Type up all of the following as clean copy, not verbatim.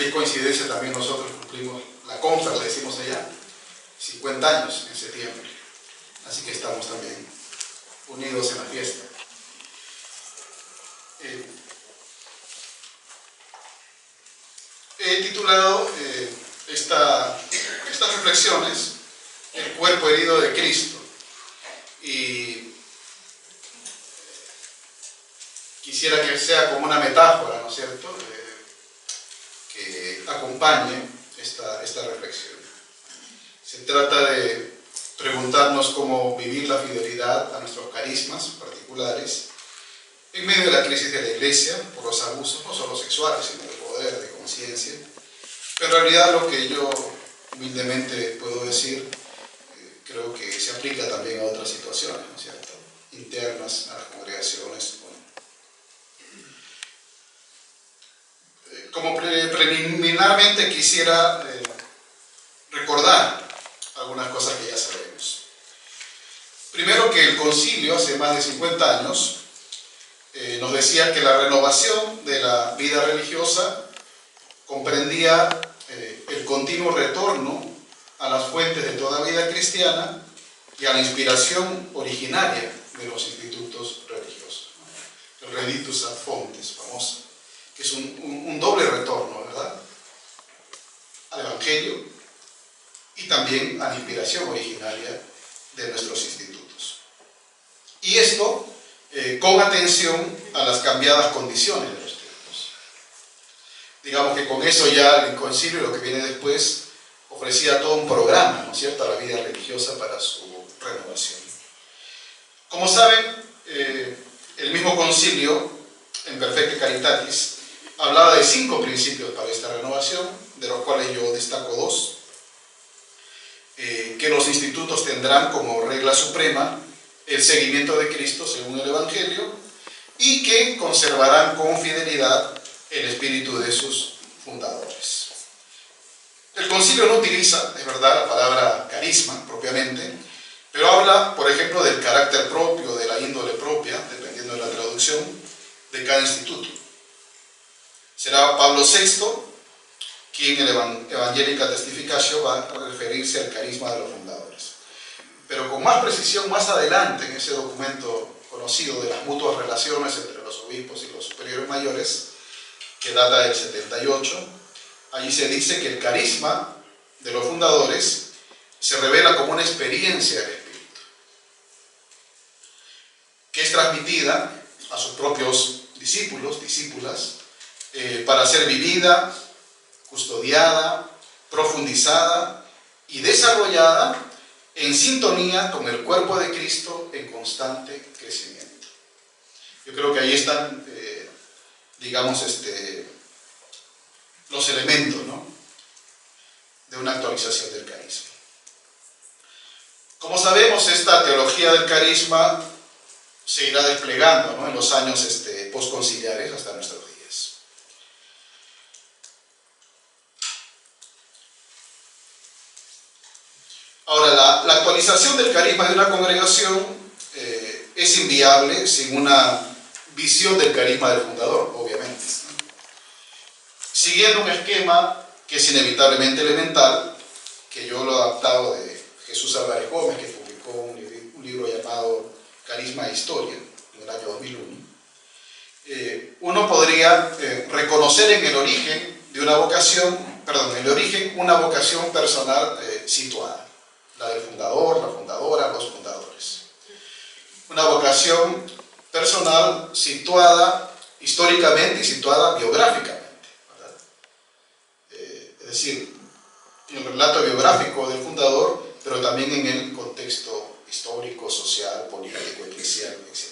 feliz coincidencia también nosotros cumplimos la confer, le decimos allá, 50 años en septiembre. Así que estamos también unidos en la fiesta. He titulado estas reflexiones El cuerpo herido de Cristo, y quisiera que sea como una metáfora, ¿no es cierto?, que acompañe esta reflexión. Se trata de preguntarnos cómo vivir la fidelidad a nuestros carismas particulares en medio de la crisis de la Iglesia por los abusos, no solo sexuales, sino de poder, de conciencia. Pero en realidad lo que yo humildemente puedo decir, creo que se aplica también a otras situaciones, ¿no es cierto?, internas a las congregaciones. Como preliminarmente quisiera recordar algunas cosas que ya sabemos. Primero, que el concilio hace más de 50 años nos decía que la renovación de la vida religiosa comprendía el continuo retorno a las fuentes de toda vida cristiana y a la inspiración originaria de los institutos religiosos. El Reditus ad Fontes, famoso, que es un doble retorno, ¿verdad?, al Evangelio y también a la inspiración originaria de nuestros institutos. Y esto con atención a las cambiadas condiciones de los tiempos. Digamos que con eso ya el concilio y lo que viene después ofrecía todo un programa, ¿no es cierto?, a la vida religiosa para su renovación. Como saben, el mismo concilio, en Perfecte Caritatis, hablaba de 5 principios para esta renovación, de los cuales yo destaco 2. Que los institutos tendrán como regla suprema el seguimiento de Cristo según el Evangelio, y que conservarán con fidelidad el espíritu de sus fundadores. El concilio no utiliza, es verdad, la palabra carisma propiamente, pero habla, por ejemplo, del carácter propio, de la índole propia, dependiendo de la traducción, de cada instituto. Será Pablo VI quien en Evangelica Testificatio va a referirse al carisma de los fundadores. Pero con más precisión, más adelante, en ese documento conocido de las mutuas relaciones entre los obispos y los superiores mayores, que data del 78, allí se dice que el carisma de los fundadores se revela como una experiencia del Espíritu, que es transmitida a sus propios discípulos, discípulas, para ser vivida, custodiada, profundizada y desarrollada en sintonía con el cuerpo de Cristo en constante crecimiento. Yo creo que ahí están, digamos, los elementos, ¿no?, de una actualización del carisma. Como sabemos, esta teología del carisma se irá desplegando, ¿no?, en los años postconciliares hasta nuestros días. Ahora, la actualización del carisma de una congregación es inviable sin una visión del carisma del fundador, obviamente, ¿no?, siguiendo un esquema que es inevitablemente elemental, que yo lo he adaptado de Jesús Álvarez Gómez, que publicó un libro llamado Carisma e Historia, en el año 2001. Uno podría reconocer en el origen de una vocación, una vocación personal situada. La del fundador, la fundadora, los fundadores. Una vocación personal situada históricamente y situada biográficamente, ¿verdad? Es decir, en el relato biográfico del fundador, pero también en el contexto histórico, social, político, eclesial, etc.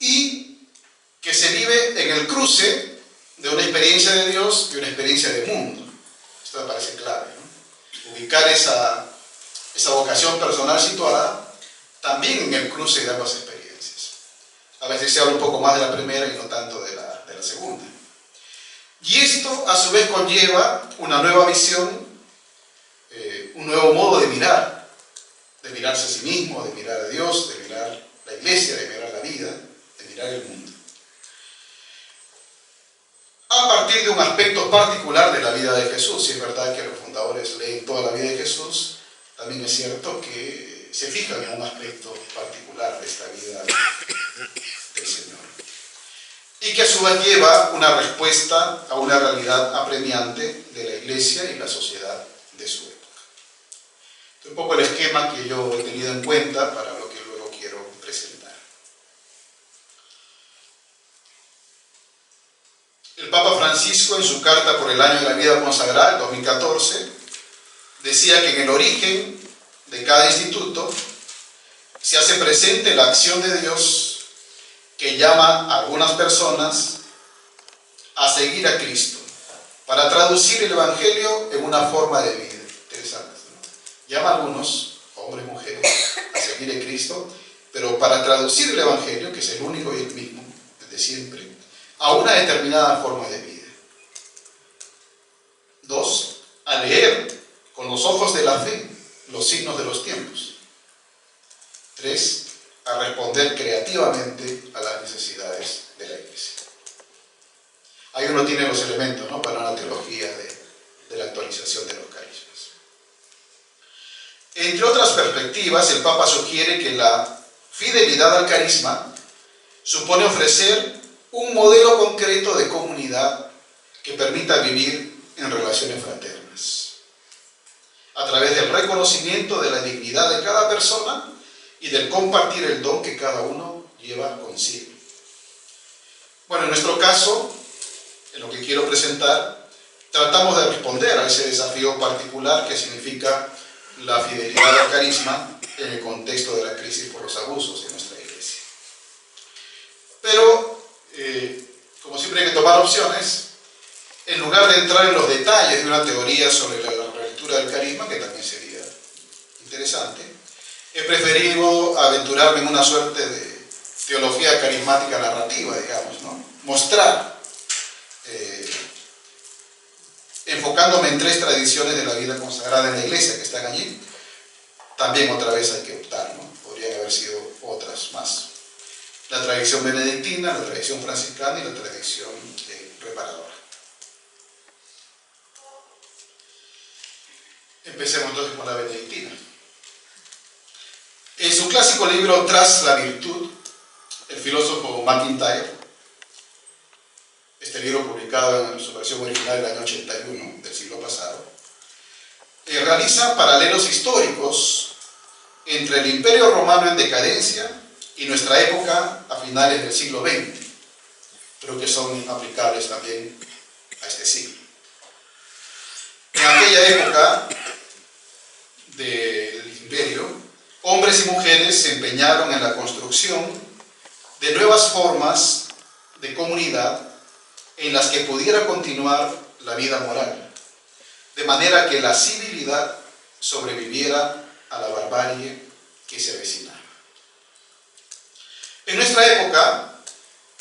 Y que se vive en el cruce de una experiencia de Dios y una experiencia de mundo. Esto me parece clave, ¿no? Ubicar esa vocación personal situada también en el cruce de ambas experiencias. A veces se habla un poco más de la primera y no tanto de la segunda. Y esto a su vez conlleva una nueva visión, un nuevo modo de mirarse a sí mismo, de mirar a Dios, de mirar la iglesia, de mirar la vida, de mirar el mundo. partir de un aspecto particular de la vida de Jesús. Si es verdad que los fundadores leen toda la vida de Jesús, también es cierto que se fijan en un aspecto particular de esta vida del Señor. Y que a su vez lleva una respuesta a una realidad apremiante de la iglesia y la sociedad de su época. Este es un poco el esquema que yo he tenido en cuenta para lo que luego quiero presentar. El Papa Francisco, en su carta por el año de la vida consagrada, 2014, decía que en el origen de cada instituto se hace presente la acción de Dios que llama a algunas personas a seguir a Cristo, para traducir el Evangelio en una forma de vida. Interesante, ¿no? Llama a algunos, hombres y mujeres, a seguir a Cristo, pero para traducir el Evangelio, que es el único y el mismo, desde siempre, a una determinada forma de vida. 2. A leer con los ojos de la fe los signos de los tiempos. 3. A responder creativamente a las necesidades de la iglesia. Ahí uno tiene los elementos, ¿no?, para una teología de la actualización de los carismas. Entre otras perspectivas, el Papa sugiere que la fidelidad al carisma supone ofrecer un modelo concreto de comunidad que permita vivir en relaciones fraternas, a través del reconocimiento de la dignidad de cada persona y del compartir el don que cada uno lleva consigo. Bueno, en nuestro caso, en lo que quiero presentar, tratamos de responder a ese desafío particular que significa la fidelidad al carisma en el contexto de la crisis por los abusos en nuestra iglesia. Pero, como siempre hay que tomar opciones, en lugar de entrar en los detalles de una teoría sobre la relectura del carisma, que también sería interesante, he preferido aventurarme en una suerte de teología carismática narrativa, digamos, ¿no? Mostrar, enfocándome en 3 tradiciones de la vida consagrada en la iglesia que están allí. También otra vez hay que optar, ¿no? Podrían haber sido otras más. La tradición benedictina, la tradición franciscana y la tradición reparadora. Empecemos entonces con la benedictina. En su clásico libro Tras la virtud, el filósofo MacIntyre, este libro publicado en su versión original del año 81 del siglo pasado, realiza paralelos históricos entre el Imperio Romano en decadencia y nuestra época a finales del siglo XX, pero que son aplicables también a este siglo. En aquella época del Imperio, hombres y mujeres se empeñaron en la construcción de nuevas formas de comunidad en las que pudiera continuar la vida moral, de manera que la civilidad sobreviviera a la barbarie que se avecinaba. En nuestra época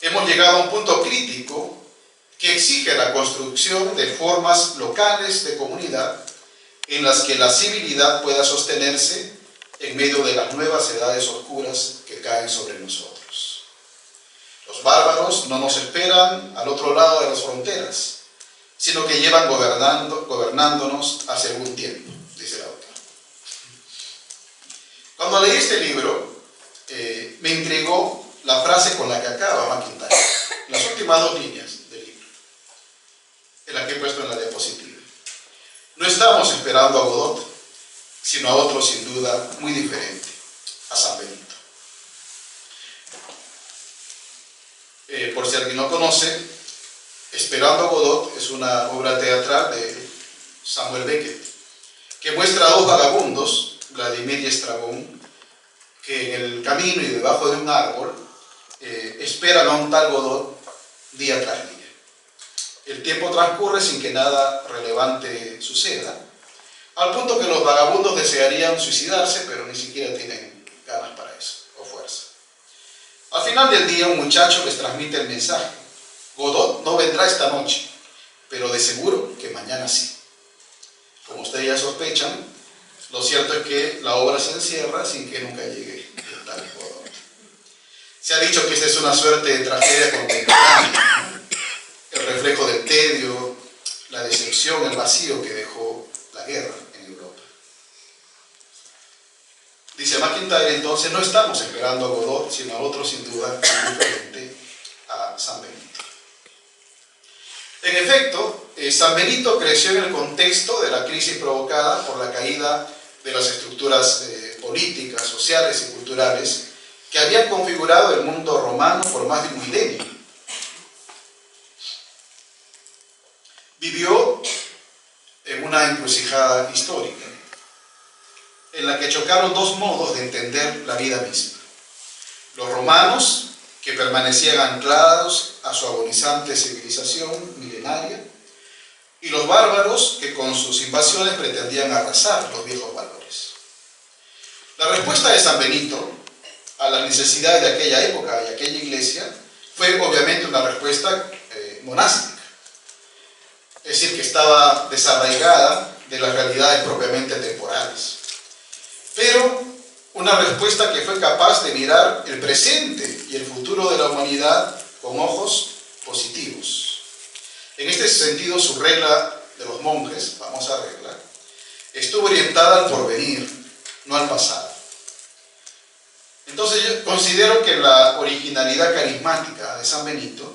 hemos llegado a un punto crítico que exige la construcción de formas locales de comunidad en las que la civilidad pueda sostenerse en medio de las nuevas edades oscuras que caen sobre nosotros. Los bárbaros no nos esperan al otro lado de las fronteras, sino que llevan gobernándonos hace algún tiempo, dice el autor. Cuando leí este libro, me intrigó la frase con la que acaba MacIntyre, las últimas 2 líneas del libro, en la que he puesto en la diapositiva. No estamos esperando a Godot, sino a otro sin duda muy diferente, a San Benito. Por si alguien no conoce, Esperando a Godot es una obra teatral de Samuel Beckett, que muestra a 2 vagabundos, Vladimir y Estrabón, que en el camino y debajo de un árbol esperan a un tal Godot día tras día. El tiempo transcurre sin que nada relevante suceda, al punto que los vagabundos desearían suicidarse, pero ni siquiera tienen ganas para eso, o fuerza. Al final del día, un muchacho les transmite el mensaje: Godot no vendrá esta noche, pero de seguro que mañana sí. Como ustedes ya sospechan, lo cierto es que la obra se encierra sin que nunca llegue el tal Godot. Se ha dicho que esta es una suerte de tragedia contemporánea, ¿no? el reflejo del tedio, la decepción, el vacío que dejó la guerra en Europa. Dice MacIntyre, entonces, no estamos esperando a Godot, sino a otro sin duda muy diferente a San Benito. En efecto, San Benito creció en el contexto de la crisis provocada por la caída de las estructuras políticas, sociales y culturales que habían configurado el mundo romano por más de un milenio. Vivió en una encrucijada histórica, en la que chocaron dos modos de entender la vida misma. Los romanos, que permanecían anclados a su agonizante civilización milenaria, y los bárbaros, que con sus invasiones pretendían arrasar los viejos valores. La respuesta de San Benito a las necesidades de aquella época y aquella iglesia fue obviamente una respuesta monástica, es decir, que estaba desarraigada de las realidades propiamente temporales, pero una respuesta que fue capaz de mirar el presente y el futuro de la humanidad con ojos positivos. En este sentido, su regla de los monjes, famosa regla, estuvo orientada al porvenir, no al pasado. Entonces yo considero que la originalidad carismática de San Benito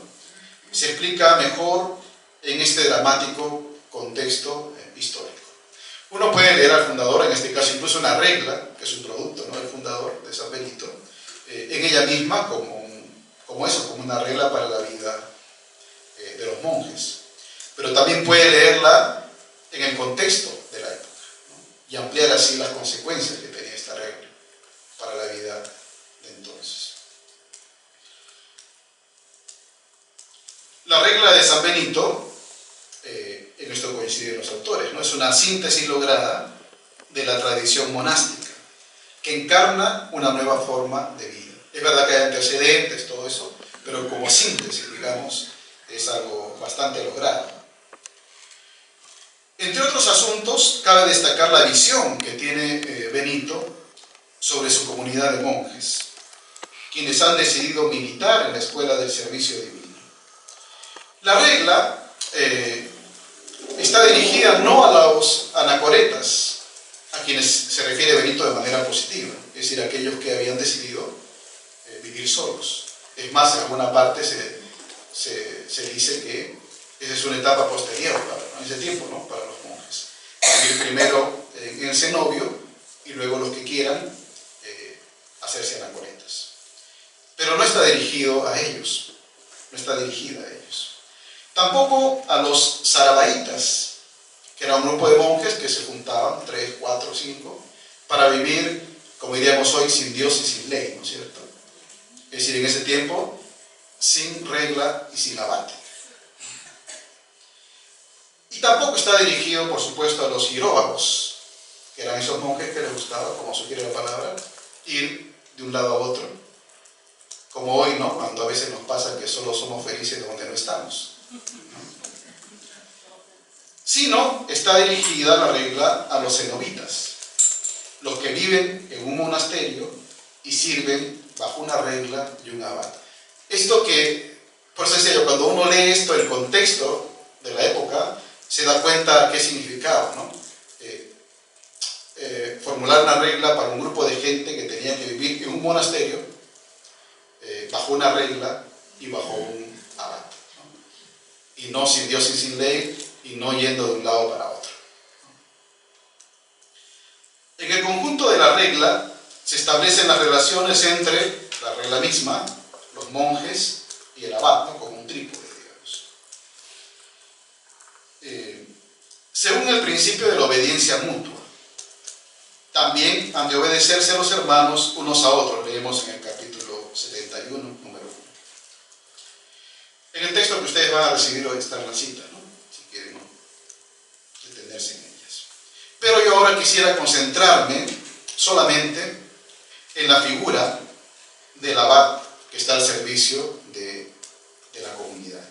se explica mejor en este dramático contexto histórico. Uno puede leer al fundador, en este caso incluso una regla, que es un producto, ¿no?, del fundador de San Benito, en ella misma como una regla para la vida de los monjes. Pero también puede leerla en el contexto de la época, ¿no?, y ampliar así las consecuencias que tenía esta regla para la vida de entonces. La regla de San Benito, en esto coinciden los autores, ¿no?, es una síntesis lograda de la tradición monástica, que encarna una nueva forma de vida. Es verdad que hay antecedentes, todo eso, pero como síntesis, digamos, es algo bastante logrado. Entre otros asuntos, cabe destacar la visión que tiene Benito sobre su comunidad de monjes, quienes han decidido militar en la escuela del servicio divino. La regla está dirigida no a los anacoretas, a quienes se refiere Benito de manera positiva, es decir, a aquellos que habían decidido vivir solos. Es más, en alguna parte se dice que esa es una etapa posterior, en ese tiempo, ¿no?, para los monjes. Vivir primero en el cenobio y luego los que quieran hacerse anacoretas. Pero no está dirigido a ellos, no está dirigida a ellos. Tampoco a los sarabaitas, que era un grupo de monjes que se juntaban, 3, 4, 5, para vivir, como diríamos hoy, sin Dios y sin ley, ¿no es cierto? Es decir, en ese tiempo, sin regla y sin abate. Y tampoco está dirigido, por supuesto, a los hieróvagos, que eran esos monjes que les gustaba, como sugiere la palabra, ir de un lado a otro, como hoy, ¿no?, cuando a veces nos pasa que solo somos felices donde no estamos, ¿no? Sino está dirigida la regla a los cenobitas, los que viven en un monasterio y sirven bajo una regla y un abad. Esto que, por eso decía yo, cuando uno lee esto, el contexto de la época, se da cuenta qué significaba, ¿no? Formular una regla para un grupo de gente que tenía que vivir en un monasterio bajo una regla y bajo un abad, ¿no? Y no sin Dios y sin ley, y no yendo de un lado para otro. En el conjunto de la regla se establecen las relaciones entre la regla misma, los monjes y el abad, ¿no?, como un trípode, digamos. Según el principio de la obediencia mutua, también han de obedecerse los hermanos unos a otros, leemos en el capítulo 71, número 1. En el texto que ustedes van a recibir hoy está en la cita, ¿no?, si quieren detenerse en ellas. Pero yo ahora quisiera concentrarme solamente en la figura del abad que está al servicio de la comunidad.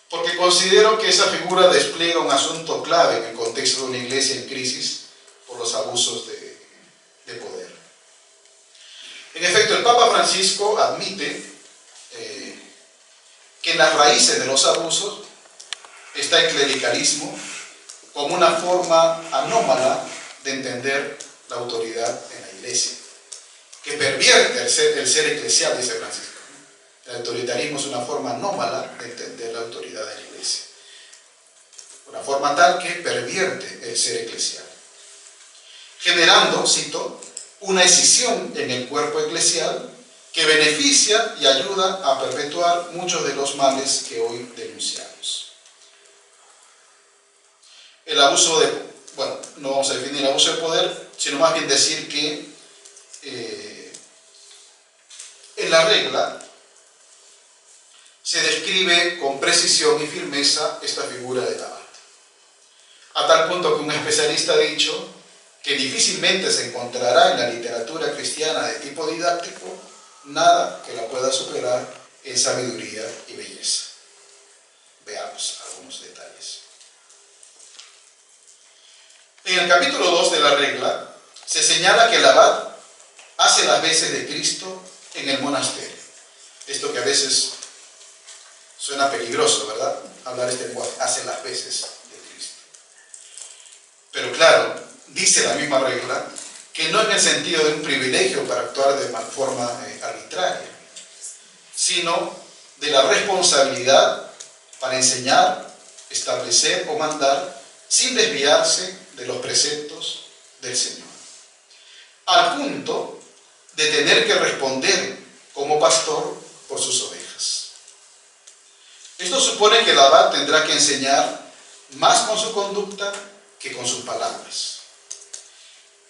Porque considero que esa figura despliega un asunto clave en el contexto de una iglesia en crisis por los abusos de poder. En efecto, el Papa Francisco admite que en las raíces de los abusos está el clericalismo como una forma anómala de entender la autoridad en la iglesia, que pervierte el ser eclesial, dice Francisco. El autoritarismo es una forma anómala de entender la autoridad de la iglesia, una forma tal que pervierte el ser eclesial, generando, cito, una escisión en el cuerpo eclesial que beneficia y ayuda a perpetuar muchos de los males que hoy denunciamos. El abuso de, bueno, no vamos a definir el abuso de poder, sino más bien decir que en la regla se describe con precisión y firmeza esta figura del abad, a tal punto que un especialista ha dicho que difícilmente se encontrará en la literatura cristiana de tipo didáctico nada que la pueda superar en sabiduría y belleza. Veamos algunos detalles. En el capítulo 2 de la regla se señala que el abad hace las veces de Cristo en el monasterio. Esto que a veces suena peligroso, ¿verdad? Hablar este lenguaje, hace las veces de Cristo. Pero claro, dice la misma regla que no en el sentido de un privilegio para actuar de forma arbitraria, sino de la responsabilidad para enseñar, establecer o mandar sin desviarse de los preceptos del Señor, al punto de tener que responder como pastor por sus ovejas. Esto supone que el abad tendrá que enseñar más con su conducta que con sus palabras.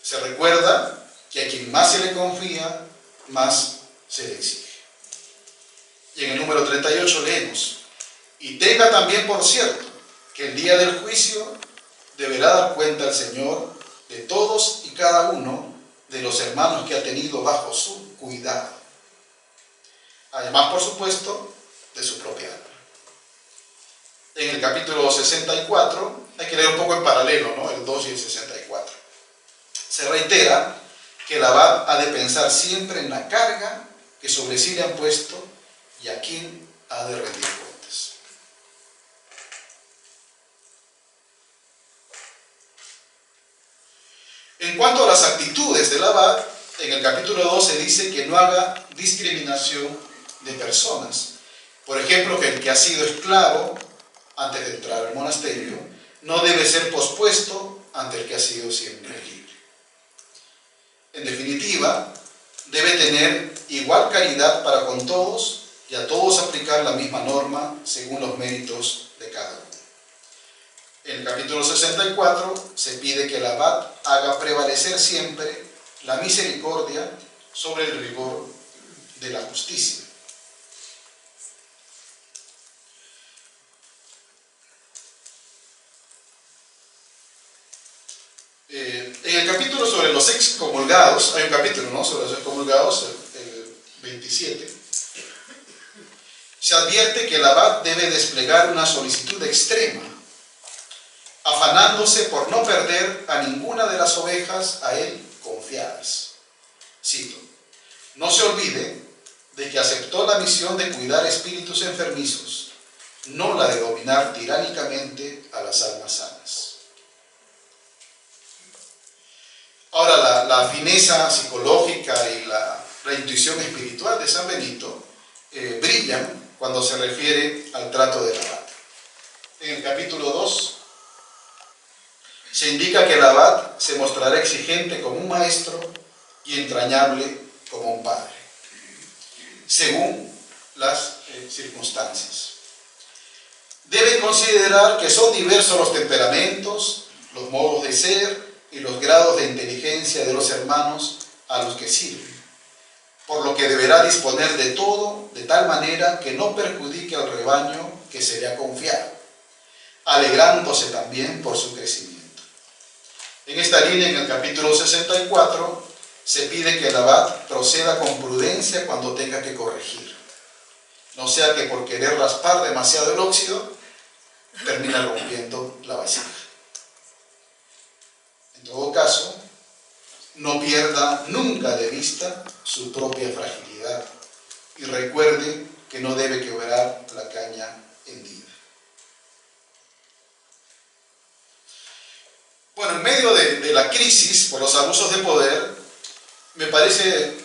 Se recuerda que a quien más se le confía, más se le exige. Y en el número 38 leemos: y tenga también por cierto que el día del juicio deberá dar cuenta al Señor de todos y cada uno de los hermanos que ha tenido bajo su cuidado. Además, por supuesto, de su propia alma. En el capítulo 64, hay que leer un poco en paralelo, ¿no? El 2 y el 64. Se reitera que el abad ha de pensar siempre en la carga que sobre sí le han puesto y a quién ha de rendir cuentas. En cuanto a las actitudes del abad, en el capítulo 2 se dice que no haga discriminación de personas. Por ejemplo, que el que ha sido esclavo antes de entrar al monasterio no debe ser pospuesto ante el que ha sido siempre libre. En definitiva, debe tener igual caridad para con todos y a todos aplicar la misma norma según los méritos de cada uno. En el capítulo 64 se pide que el abad haga prevalecer siempre la misericordia sobre el rigor de la justicia. En el capítulo sobre los excomulgados, hay un capítulo, ¿no?, sobre los excomulgados, el 27, se advierte que el abad debe desplegar una solicitud extrema, afanándose por no perder a ninguna de las ovejas a él confiadas. Cito: no se olvide de que aceptó la misión de cuidar espíritus enfermizos, no la de dominar tiránicamente a las almas sanas. Ahora, la fineza psicológica y la intuición espiritual de San Benito brillan cuando se refiere al trato del abad. En el capítulo 2 se indica que el abad se mostrará exigente como un maestro y entrañable como un padre, según las circunstancias. Debe considerar que son diversos los temperamentos, los modos de ser y los grados de inteligencia de los hermanos a los que sirven, por lo que deberá disponer de todo de tal manera que no perjudique al rebaño que se le ha confiado, alegrándose también por su crecimiento. En esta línea, en el capítulo 64, se pide que el abad proceda con prudencia cuando tenga que corregir, no sea que por querer raspar demasiado el óxido, termine rompiendo la vasija. En todo caso, no pierda nunca de vista su propia fragilidad y recuerde que no debe quebrar la cara caña hendida. Bueno, en medio de la crisis por los abusos de poder, me parece,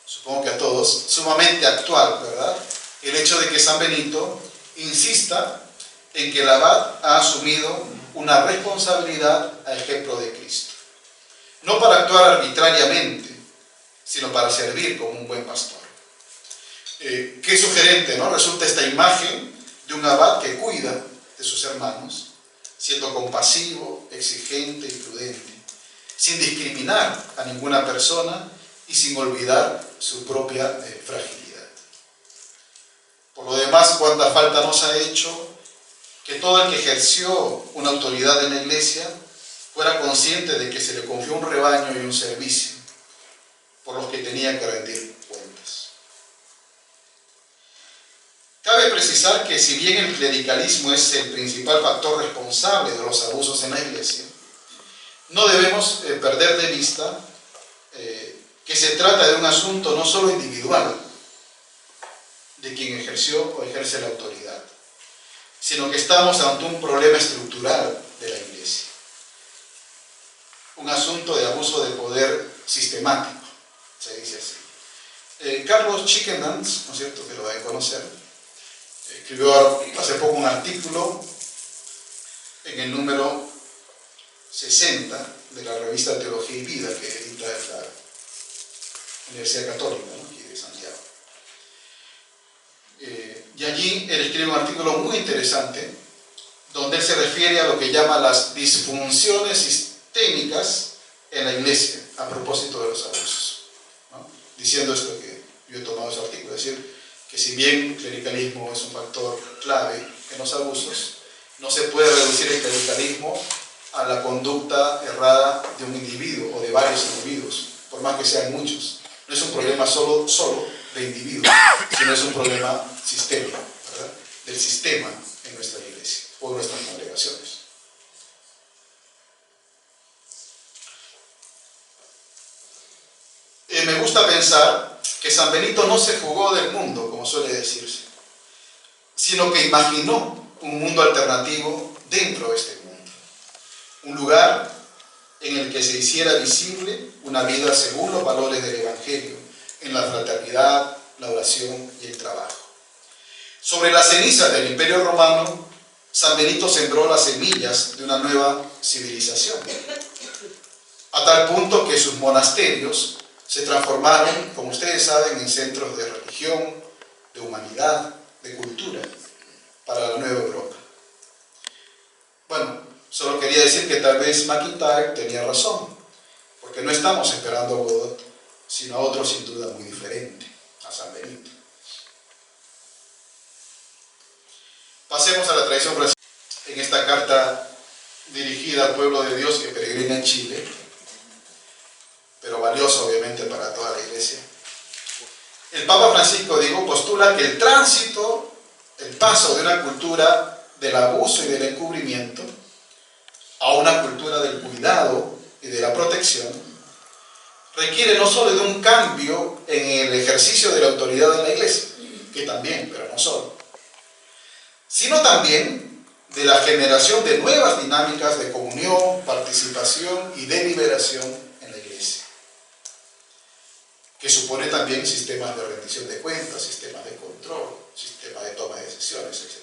supongo que a todos, sumamente actual, ¿verdad?, el hecho de que San Benito insista en que el abad ha asumido una responsabilidad a ejemplo de Cristo. No para actuar arbitrariamente, sino para servir como un buen pastor. Qué sugerente, ¿no?, resulta esta imagen de un abad que cuida de sus hermanos, siendo compasivo, exigente y prudente, sin discriminar a ninguna persona y sin olvidar su propia fragilidad. Por lo demás, cuánta falta nos ha hecho que todo el que ejerció una autoridad en la Iglesia fuera consciente de que se le confió un rebaño y un servicio por los que tenía que rendir cuentas. Cabe precisar que si bien el clericalismo es el principal factor responsable de los abusos en la Iglesia, no debemos perder de vista que se trata de un asunto no solo individual de quien ejerció o ejerce la autoridad, sino que estamos ante un problema estructural de la Iglesia. Un asunto de abuso de poder sistemático, se dice así. Carlos Chickendance, ¿no es cierto?, que lo deben conocer, escribió hace poco un artículo en el número 60 de la revista Teología y Vida, que edita la Universidad Católica, ¿no?, aquí de Santiago. Y allí él escribe un artículo muy interesante, donde él se refiere a lo que llama las disfunciones sistémicas en la Iglesia, a propósito de los abusos, ¿no?, diciendo esto que yo he tomado ese artículo, es decir, que si bien el clericalismo es un factor clave en los abusos, no se puede reducir el clericalismo a la conducta errada de un individuo o de varios individuos, por más que sean muchos. No es un problema solo de individuos, sino es un problema sistémico, ¿verdad?, del sistema en nuestra iglesia o en nuestras congregaciones. Me gusta pensar que San Benito no se fugó del mundo, como suele decirse, sino que imaginó un mundo alternativo dentro de este mundo. Un lugar en el que se hiciera visible una vida según los valores del Evangelio, en la fraternidad, la oración y el trabajo. Sobre las cenizas del Imperio Romano, San Benito sembró las semillas de una nueva civilización, a tal punto que sus monasterios se transformaron, como ustedes saben, en centros de religión, de humanidad, de cultura, para la nueva Europa. Bueno, solo quería decir que tal vez MacIntyre tenía razón, porque no estamos esperando a Godot, sino a otro sin duda muy diferente, a San Benito. Pasemos a la tradición brasileña. En esta carta dirigida al pueblo de Dios que peregrina en Chile, pero valioso obviamente para toda la Iglesia, el Papa Francisco, postula que el tránsito, el paso de una cultura del abuso y del encubrimiento a una cultura del cuidado y de la protección, requiere no solo de un cambio en el ejercicio de la autoridad en la Iglesia, que también, pero no solo, sino también de la generación de nuevas dinámicas de comunión, participación y deliberación en la Iglesia, que supone también sistemas de rendición de cuentas, sistemas de control, sistemas de toma de decisiones, etc.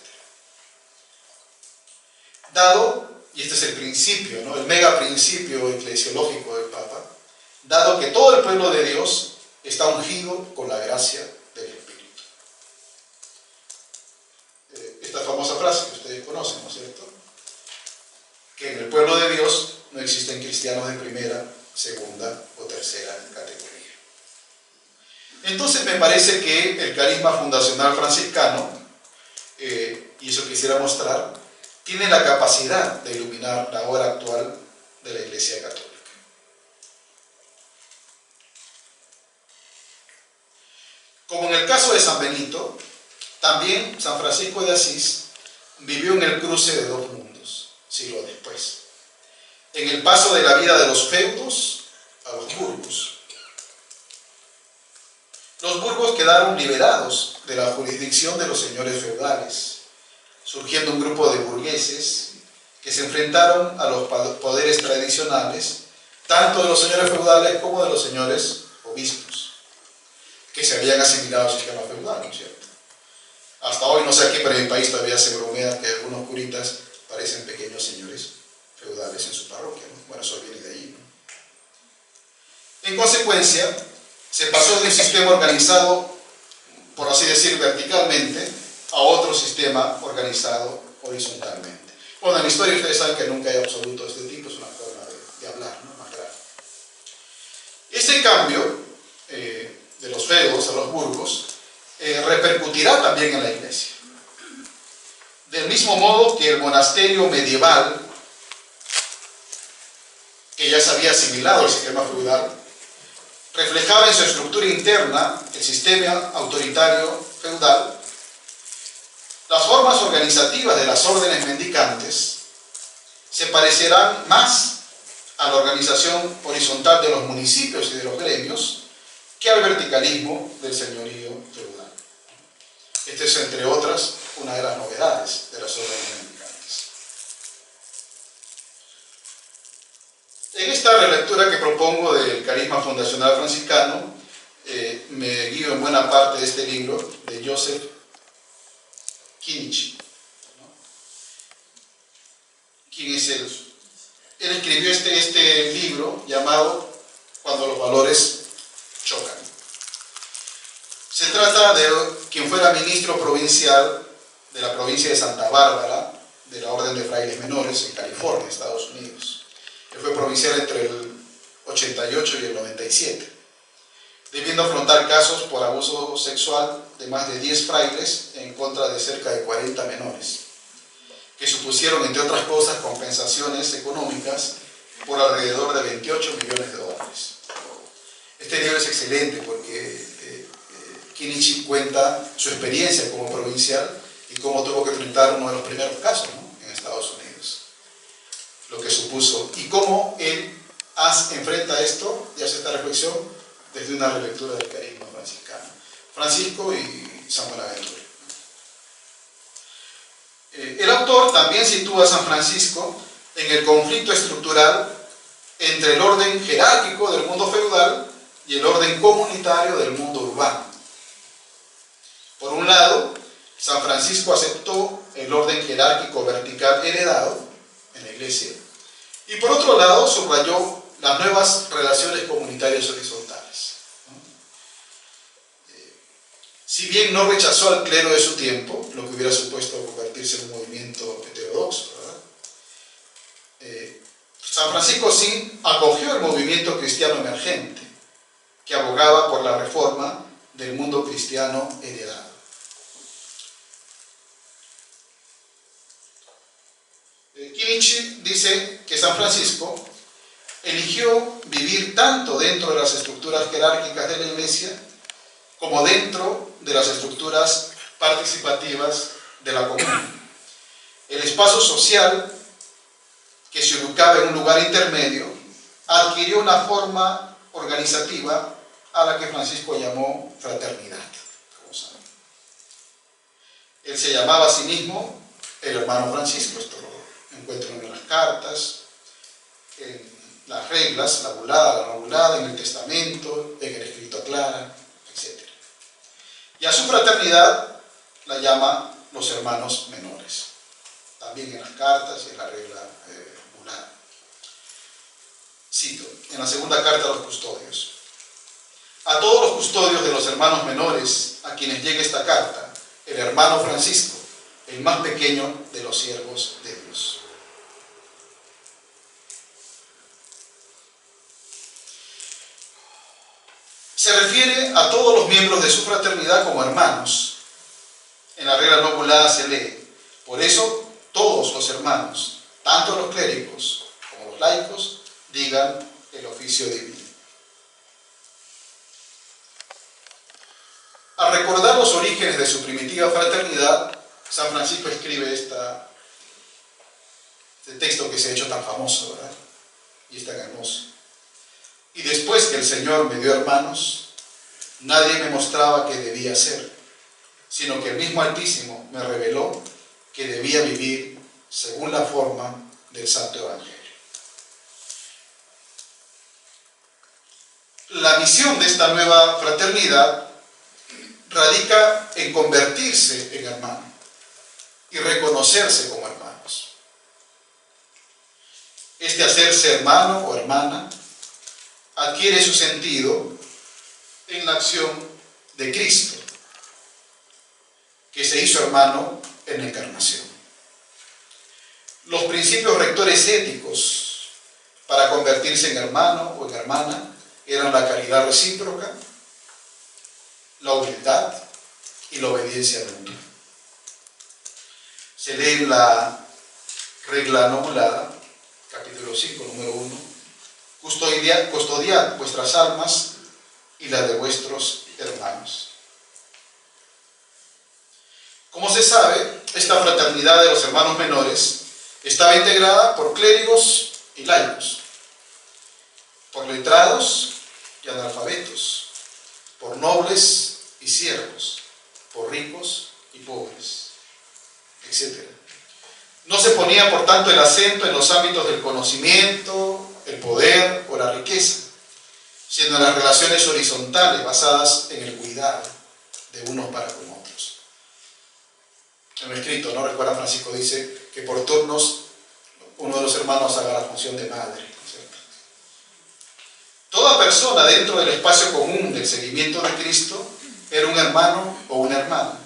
Dado, y este es el principio, ¿no?, el mega principio eclesiológico del Papa, dado que todo el pueblo de Dios está ungido con la gracia del Espíritu. Esta famosa frase que ustedes conocen, ¿no es cierto?, que en el pueblo de Dios no existen cristianos de primera, segunda o tercera categoría. Entonces me parece que el carisma fundacional franciscano, y eso quisiera mostrar, tiene la capacidad de iluminar la hora actual de la Iglesia Católica. Como en el caso de San Benito, también San Francisco de Asís vivió en el cruce de dos mundos, siglos después. En el paso de la vida de los feudos a los burgos. Los burgos quedaron liberados de la jurisdicción de los señores feudales, surgiendo un grupo de burgueses que se enfrentaron a los poderes tradicionales, tanto de los señores feudales como de los señores obispos, que se habían asimilado al sistema feudal, ¿no es cierto? Hasta hoy, no sé aquí, pero en mi país todavía se bromea que algunos curitas parecen pequeños señores feudales en su parroquia, ¿no? Bueno, eso viene de ahí, ¿no? En consecuencia, se pasó de un sistema organizado, por así decir, verticalmente, a otro sistema organizado horizontalmente. Bueno, en la historia ustedes saben que nunca hay absoluto de este tipo, es una forma de hablar, ¿no? Más grave. Ese cambio de los feudos a los burgos repercutirá también en la iglesia. Del mismo modo que el monasterio medieval, que ya se había asimilado al sistema feudal, reflejaba en su estructura interna el sistema autoritario feudal, las formas organizativas de las órdenes mendicantes se parecerán más a la organización horizontal de los municipios y de los gremios que al verticalismo del señorío feudal. Esta es, entre otras, una de las novedades de las órdenes mendicantes. En esta relectura que propongo del carisma fundacional franciscano, me guío en buena parte de este libro de Joseph Kinichi, ¿no? ¿Quién es él? Él escribió este libro llamado Cuando los valores chocan. Se trata de quien fuera ministro provincial de la provincia de Santa Bárbara, de la Orden de Frailes Menores, en California, Estados Unidos. Él fue provincial entre el 88 y el 97, debiendo afrontar casos por abuso sexual de más de 10 frailes en contra de cerca de 40 menores, que supusieron, entre otras cosas, compensaciones económicas por alrededor de 28 millones de dólares. Este libro es excelente porque Kinichi cuenta su experiencia como provincial y cómo tuvo que enfrentar uno de los primeros casos, ¿no? En Estados Unidos, lo que supuso, y cómo él enfrenta esto y hace esta reflexión desde una relectura del carisma franciscano. Francisco y San Buenaventura. El autor también sitúa a San Francisco en el conflicto estructural entre el orden jerárquico del mundo feudal y el orden comunitario del mundo urbano. Por un lado, San Francisco aceptó el orden jerárquico vertical heredado en la iglesia, y por otro lado subrayó las nuevas relaciones comunitarias horizontales. Si bien no rechazó al clero de su tiempo, lo que hubiera supuesto convertirse en un movimiento heterodoxo, San Francisco sí acogió el movimiento cristiano emergente, que abogaba por la reforma del mundo cristiano heredado. Kinichi dice que San Francisco eligió vivir tanto dentro de las estructuras jerárquicas de la iglesia como dentro de las estructuras participativas de la comunidad. El espacio social, que se ubicaba en un lugar intermedio, adquirió una forma organizativa a la que Francisco llamó fraternidad, como saben. Él se llamaba a sí mismo el hermano Francisco, esto lo encuentro en las cartas, en las reglas, la bulada, la no bulada, en el testamento, en el escrito a Clara, etc. Y a su fraternidad la llama los hermanos menores, también en las cartas y en la regla bulada. Cito, en la segunda carta a los custodios: a todos los custodios de los hermanos menores a quienes llegue esta carta, el hermano Francisco, el más pequeño de los siervos de Dios. Se refiere a todos los miembros de su fraternidad como hermanos. En la regla no bulada se lee: por eso todos los hermanos, tanto los clérigos como los laicos, digan el oficio divino. Al recordar los orígenes de su primitiva fraternidad, San Francisco escribe este texto que se ha hecho tan famoso, ¿verdad? Y es tan hermoso. Y después que el Señor me dio hermanos, nadie me mostraba qué debía hacer, sino que el mismo Altísimo me reveló que debía vivir según la forma del Santo Evangelio. La misión de esta nueva fraternidad radica en convertirse en hermano y reconocerse como hermanos. Este hacerse hermano o hermana adquiere su sentido en la acción de Cristo, que se hizo hermano en la encarnación. Los principios rectores éticos para convertirse en hermano o en hermana eran la caridad recíproca, la humildad y la obediencia mutua. Se lee en la regla novelada, capítulo 5, número 1, custodiad vuestras almas y las de vuestros hermanos. Como se sabe, esta fraternidad de los hermanos menores estaba integrada por clérigos y laicos, por letrados y analfabetos, por nobles y siervos, por ricos y pobres, etc. No se ponía, por tanto, el acento en los ámbitos del conocimiento, el poder o la riqueza, sino en las relaciones horizontales basadas en el cuidado de unos para con otros. En lo escrito, ¿no? Recuerda, Francisco dice que por turnos uno de los hermanos haga la función de madre, ¿cierto? Toda persona dentro del espacio común del seguimiento de Cristo era un hermano o una hermana.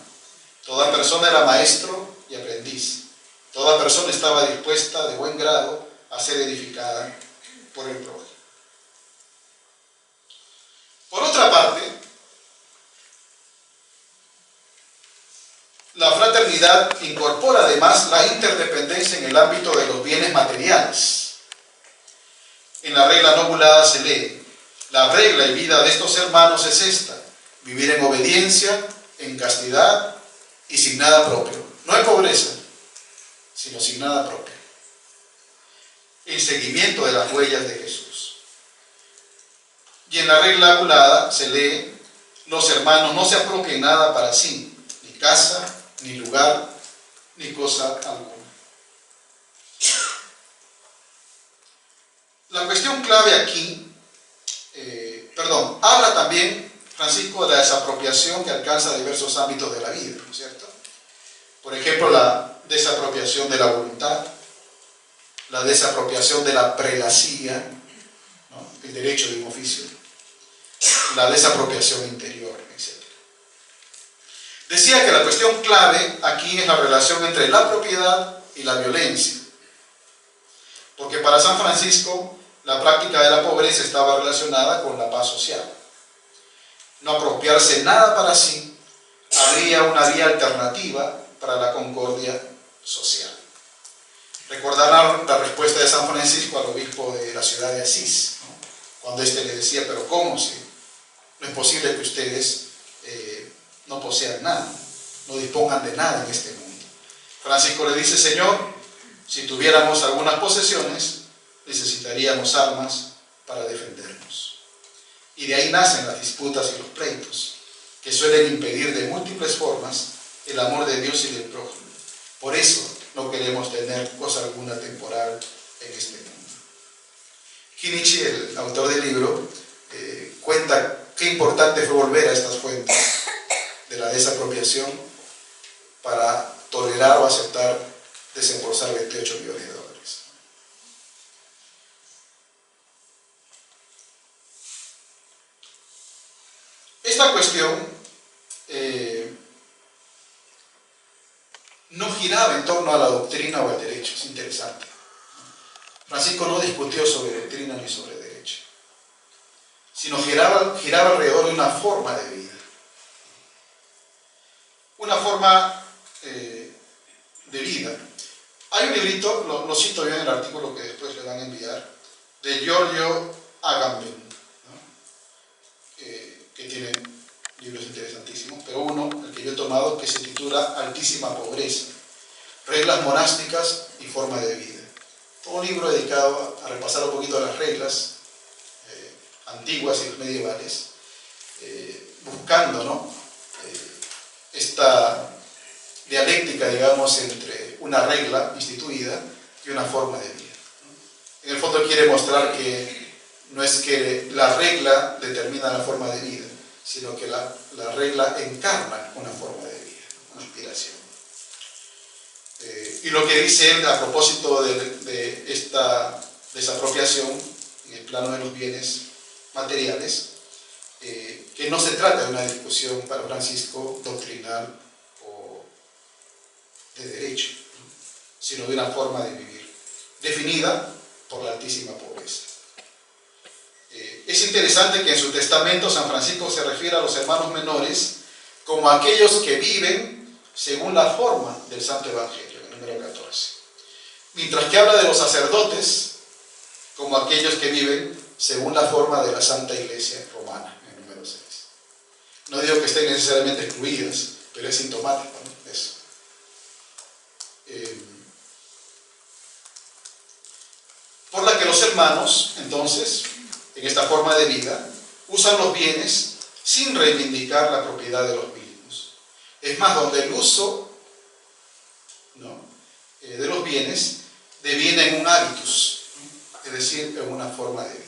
Toda persona era maestro y aprendiz. Toda persona estaba dispuesta de buen grado a ser edificada por el prójimo. Por otra parte, la fraternidad incorpora además la interdependencia en el ámbito de los bienes materiales. En la regla novelada se lee: la regla y vida de estos hermanos es esta: vivir en obediencia, en castidad y sin nada propio. No en pobreza, sino sin nada propio. En seguimiento de las huellas de Jesús. Y en la regla novelada se lee: los hermanos no se apropien nada para sí, ni casa, ni lugar, ni cosa alguna. La cuestión clave aquí, habla también Francisco de la desapropiación que alcanza diversos ámbitos de la vida, ¿no es cierto? Por ejemplo, la desapropiación de la voluntad, la desapropiación de la prelacía, ¿no? El derecho de un oficio, la desapropiación interior, etc. Decía que la cuestión clave aquí es la relación entre la propiedad y la violencia, porque para San Francisco la práctica de la pobreza estaba relacionada con la paz social. No apropiarse nada para sí habría una vía alternativa para la concordia social. Recordarán la respuesta de San Francisco al obispo de la ciudad de Asís, ¿no? Cuando éste le decía: pero ¿cómo? Si no es posible que ustedes no posean nada, no dispongan de nada en este mundo. Francisco le dice: Señor, si tuviéramos algunas posesiones, necesitaríamos armas para defendernos. Y de ahí nacen las disputas y los pleitos, que suelen impedir de múltiples formas el amor de Dios y del prójimo. Por eso no queremos tener cosa alguna temporal en este mundo. Kinichi, el autor del libro, cuenta qué importante fue volver a estas fuentes de la desapropiación para tolerar o aceptar desembolsar 28 millones de dólares. Esta cuestión no giraba en torno a la doctrina o al derecho, es interesante. Francisco no discutió sobre doctrina ni sobre derecho, sino giraba alrededor de una forma de vida. Una forma de vida. Hay un librito, lo cito yo en el artículo que después le van a enviar, de Giorgio Agamben, ¿no? Que tiene libros interesantísimos, pero uno, el que yo he tomado, que se titula Altísima Pobreza, reglas monásticas y forma de vida. Un libro dedicado a repasar un poquito las reglas antiguas y los medievales, buscando, ¿no? Esta dialéctica, digamos, entre una regla instituida y una forma de vida. En el fondo quiere mostrar que no es que la regla determina la forma de vida, sino que la regla encarna una forma de vida, una aspiración. Y lo que dice él a propósito de esta desapropiación en el plano de los bienes materiales, que no se trata de una discusión para Francisco doctrinal o de derecho, ¿no? Sino de una forma de vivir, definida por la altísima pobreza. Es interesante que en su testamento San Francisco se refiere a los hermanos menores como aquellos que viven según la forma del Santo Evangelio, en el número 14. Mientras que habla de los sacerdotes como aquellos que viven según la forma de la Santa Iglesia Romana, en el número 6. No digo que estén necesariamente excluidas, pero es sintomático, ¿no? Eso. Por la que los hermanos, entonces, en esta forma de vida, usan los bienes sin reivindicar la propiedad de los mismos. Es más, donde el uso, ¿no?, de los bienes deviene en un hábitus, ¿no?, es decir, en una forma de vida.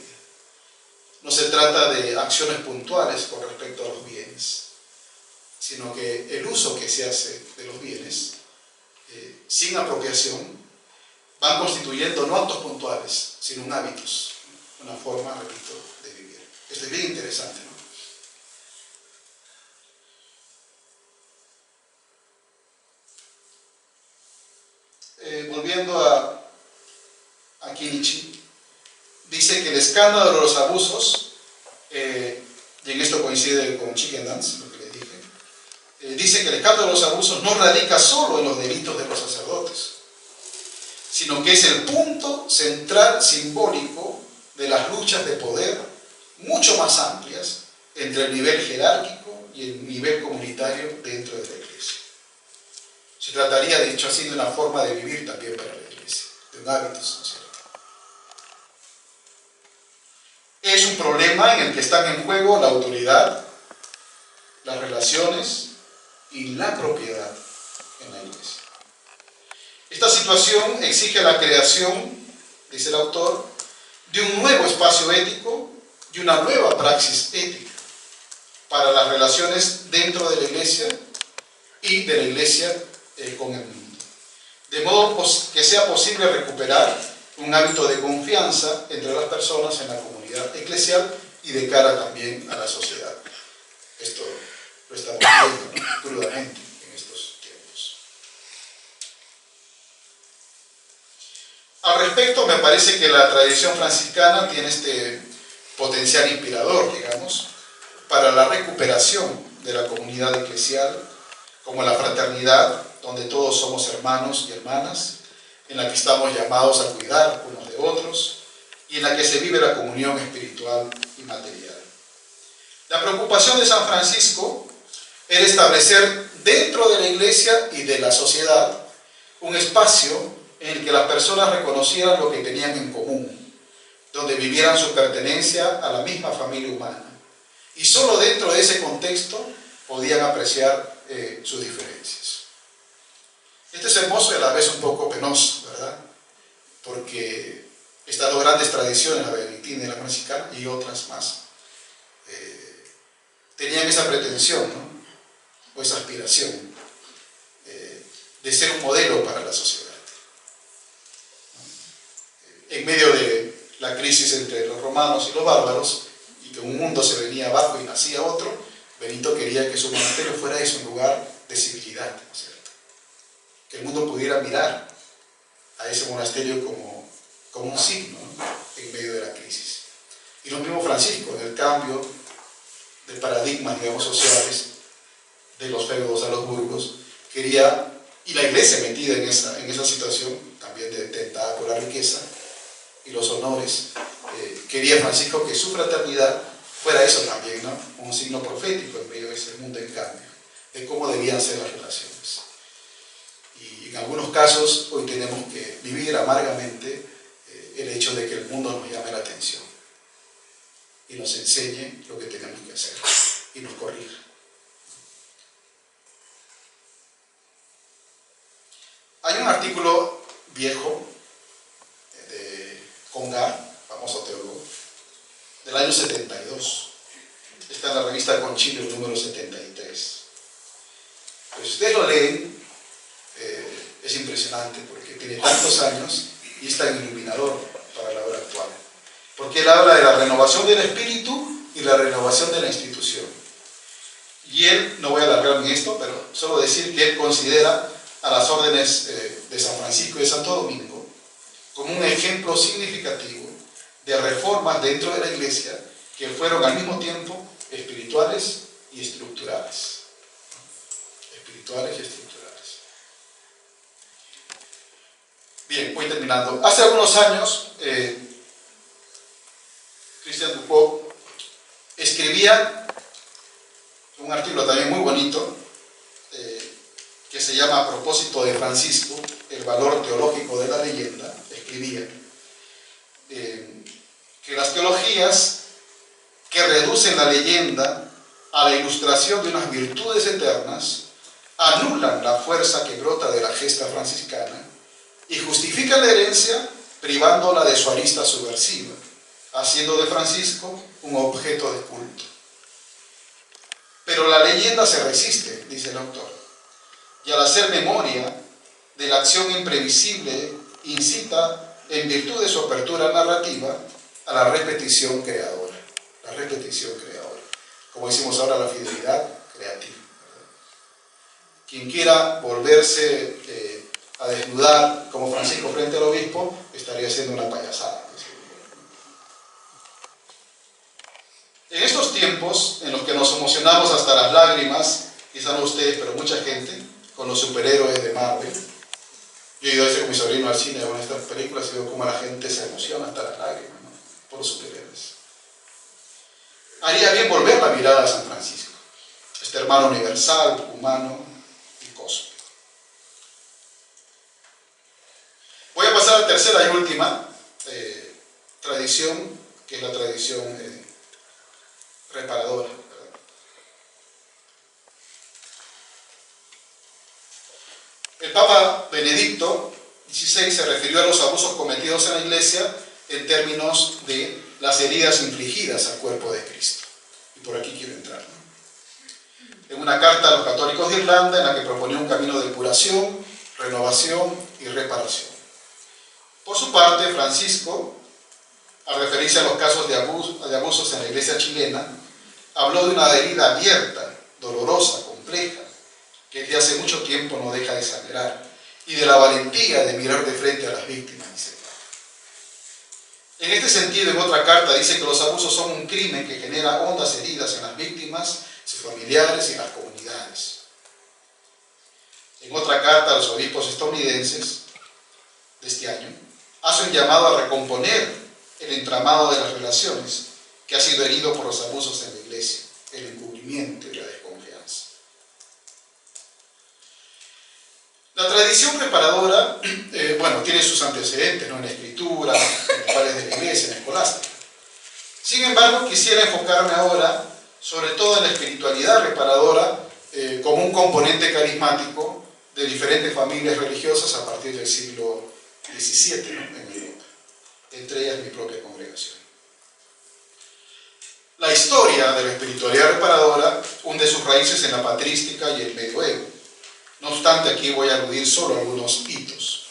No se trata de acciones puntuales con respecto a los bienes, sino que el uso que se hace de los bienes, sin apropiación, van constituyendo no actos puntuales, sino hábitos, una forma, repito, de vivir. Esto es bien interesante, ¿no? Volviendo a Kinichi, dice que el escándalo de los abusos, y en esto coincide con Chicken Dance, lo que les dije, dice que el escándalo de los abusos no radica solo en los delitos de los sacerdotes, sino que es el punto central simbólico de las luchas de poder mucho más amplias entre el nivel jerárquico y el nivel comunitario dentro de la Iglesia. Se trataría, dicho así, de una forma de vivir también para la Iglesia, de un hábito, ¿no es cierto? Es un problema en el que están en juego la autoridad, las relaciones y la propiedad en la Iglesia. Esta situación exige la creación, dice el autor, de un nuevo espacio ético y una nueva praxis ética para las relaciones dentro de la Iglesia y de la Iglesia con el mundo. De modo que sea posible recuperar un hábito de confianza entre las personas en la comunidad eclesial y de cara también a la sociedad. Esto lo estamos viendo, ¿no?, crudamente en estos tiempos. Al respecto, me parece que la tradición franciscana tiene este potencial inspirador, digamos, para la recuperación de la comunidad eclesial, como la fraternidad, donde todos somos hermanos y hermanas, en la que estamos llamados a cuidar unos de otros y en la que se vive la comunión espiritual y material. La preocupación de San Francisco era establecer dentro de la Iglesia y de la sociedad un espacio en el que las personas reconocieran lo que tenían en común, donde vivieran su pertenencia a la misma familia humana. Y solo dentro de ese contexto podían apreciar sus diferencias. Este es hermoso y a la vez un poco penoso, ¿verdad? Porque estas dos grandes tradiciones, la benedictina y la franciscana, y otras más, tenían esa pretensión, ¿no?, o esa aspiración de ser un modelo para la sociedad. En medio de la crisis entre los romanos y los bárbaros, y que un mundo se venía abajo y nacía otro, Benito quería que su monasterio fuera eso, un lugar de civilidad, ¿no es cierto?, que el mundo pudiera mirar a ese monasterio como un signo, ¿no?, en medio de la crisis. Y lo mismo Francisco, en el cambio de paradigmas, digamos, sociales, de los feudos a los burgos, quería, y la Iglesia metida en esa situación, también tentada por la riqueza y los honores, quería Francisco que su fraternidad fuera eso también, ¿no?, un signo profético en medio de ese mundo en cambio, de cómo debían ser las relaciones. Y en algunos casos hoy tenemos que vivir amargamente el hecho de que el mundo nos llame la atención y nos enseñe lo que tenemos que hacer y nos corrija. Hay un artículo viejo de Congar, famoso teólogo, del año 72. Está en la revista Concilio número 73. Pues si ustedes lo leen, es impresionante porque tiene tantos años y es tan iluminador para la hora actual. Porque él habla de la renovación del espíritu y la renovación de la institución. Y él, no voy a alargarme en esto, pero solo decir que él considera a las órdenes de San Francisco y de Santo Domingo como un ejemplo significativo de reformas dentro de la Iglesia que fueron al mismo tiempo espirituales y estructurales. Espirituales y estructurales. Bien, voy terminando. Hace algunos años, Christian Dupont escribía un artículo también muy bonito que se llama A propósito de Francisco, el valor teológico de la leyenda. Escribía que las teologías que reducen la leyenda a la ilustración de unas virtudes eternas anulan la fuerza que brota de la gesta franciscana y justifican la herencia privándola de su arista subversiva, haciendo de Francisco un objeto de culto. Pero la leyenda se resiste, dice el autor, y al hacer memoria de la acción imprevisible incita, en virtud de su apertura narrativa, a la repetición creadora. La repetición creadora. Como decimos ahora, la fidelidad creativa. Quien quiera volverse a desnudar como Francisco frente al obispo, estaría haciendo una payasada. En estos tiempos en los que nos emocionamos hasta las lágrimas, quizá no ustedes, pero mucha gente, con los superhéroes de Marvel. Yo he ido a veces con mi sobrino al cine a ver estas películas y veo cómo la gente se emociona hasta las lágrimas, ¿no? Por los superhéroes. Haría bien volver la mirada a San Francisco, este hermano universal, humano y cósmico. Voy a pasar a la tercera y última tradición, que es la tradición reparadora. El Papa Benedicto XVI se refirió a los abusos cometidos en la Iglesia en términos de las heridas infligidas al cuerpo de Cristo. Y por aquí quiero entrar, ¿no? En una carta a los católicos de Irlanda en la que proponía un camino de curación, renovación y reparación. Por su parte, Francisco, al referirse a los casos de abusos en la Iglesia chilena, habló de una herida abierta, dolorosa, compleja, que desde hace mucho tiempo no deja de sangrar, y de la valentía de mirar de frente a las víctimas, dice. En este sentido, en otra carta dice que los abusos son un crimen que genera hondas heridas en las víctimas, sus familiares y en las comunidades. En otra carta a los obispos estadounidenses de este año, hace un llamado a recomponer el entramado de las relaciones que ha sido herido por los abusos en la Iglesia, el encubrimiento y la desconfianza. La tradición reparadora, tiene sus antecedentes, ¿no? En la Escritura, en los padres de la Iglesia, en la escolástica. Sin embargo, quisiera enfocarme ahora, sobre todo en la espiritualidad reparadora, como un componente carismático de diferentes familias religiosas a partir del siglo XVII, ¿no? En Europa, entre ellas mi propia congregación. La historia de la espiritualidad reparadora hunde sus raíces en la patrística y el medioevo. No obstante, aquí voy a aludir solo a algunos hitos.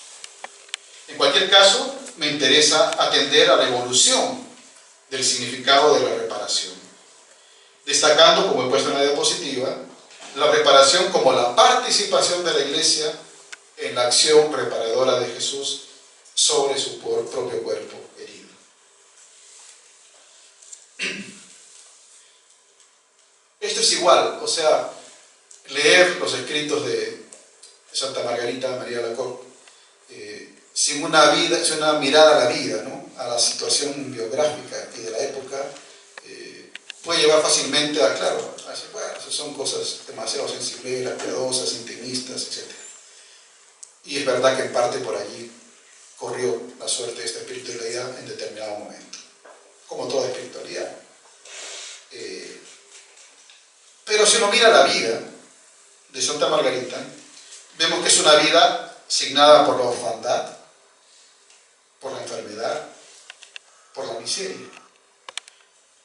En cualquier caso, me interesa atender a la evolución del significado de la reparación, destacando, como he puesto en la diapositiva, la reparación como la participación de la Iglesia en la acción reparadora de Jesús sobre su propio cuerpo herido. Esto es igual, o sea, leer los escritos de Santa Margarita María Alacoque sin una mirada a la vida, ¿no? A la situación biográfica y de la época, puede llevar fácilmente a decir, bueno, esas son cosas demasiado sensibles, piadosas, intimistas, etc. Y es verdad que en parte por allí corrió la suerte de esta espiritualidad en determinado momento, como toda espiritualidad. Pero si uno mira la vida de Santa Margarita, vemos que es una vida signada por la orfandad, por la enfermedad, por la miseria.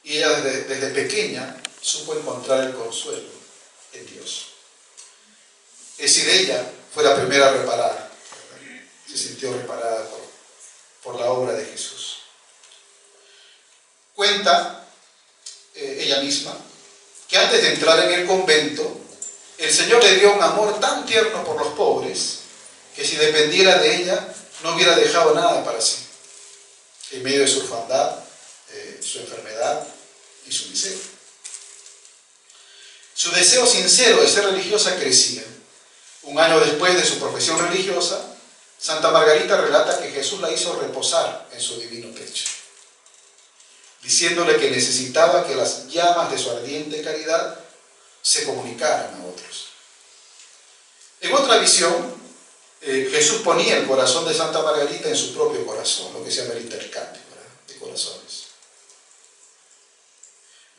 Y ella desde pequeña supo encontrar el consuelo en Dios. Es decir, ella fue la primera reparada, se sintió reparada por la obra de Jesús. Cuenta ella misma que antes de entrar en el convento, el Señor le dio un amor tan tierno por los pobres que si dependiera de ella no hubiera dejado nada para sí, en medio de su orfandad, su enfermedad y su miseria. Su deseo sincero de ser religiosa crecía. Un año después de su profesión religiosa, Santa Margarita relata que Jesús la hizo reposar en su divino pecho, diciéndole que necesitaba que las llamas de su ardiente caridad se comunicaran a otros. En otra visión, Jesús ponía el corazón de Santa Margarita en su propio corazón, lo que se llama el intercambio, ¿verdad?, de corazones,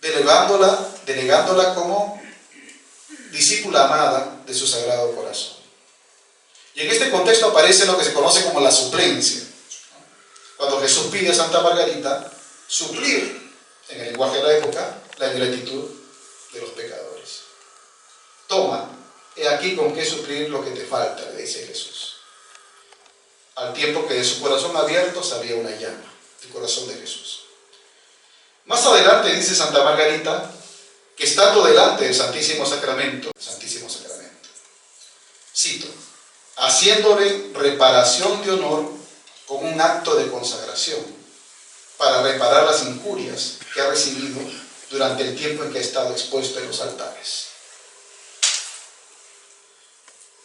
delegándola como discípula amada de su Sagrado Corazón. Y en este contexto aparece lo que se conoce como la suplencia, cuando Jesús pide a Santa Margarita suplir, en el lenguaje de la época, la ingratitud de los pecadores. Toma, he aquí con qué suplir lo que te falta, le dice Jesús. Al tiempo que de su corazón abierto salía una llama, el corazón de Jesús. Más adelante dice Santa Margarita que estando delante del Santísimo Sacramento, cito, haciéndole reparación de honor con un acto de consagración, para reparar las injurias que ha recibido durante el tiempo en que ha estado expuesto en los altares.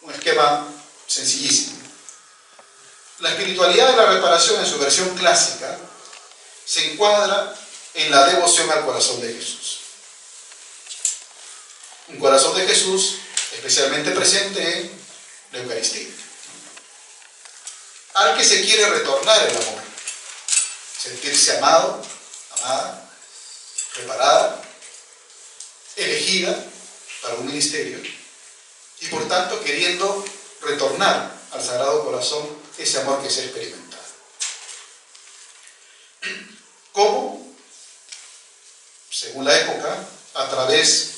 Un esquema sencillísimo. La espiritualidad de la reparación en su versión clásica se encuadra en la devoción al corazón de Jesús. Un corazón de Jesús especialmente presente en la Eucaristía, al que se quiere retornar el amor, sentirse amado, amada, reparada, elegida para un ministerio y por tanto queriendo retornar al Sagrado Corazón ese amor que se ha experimentado. ¿Cómo? Según la época, a través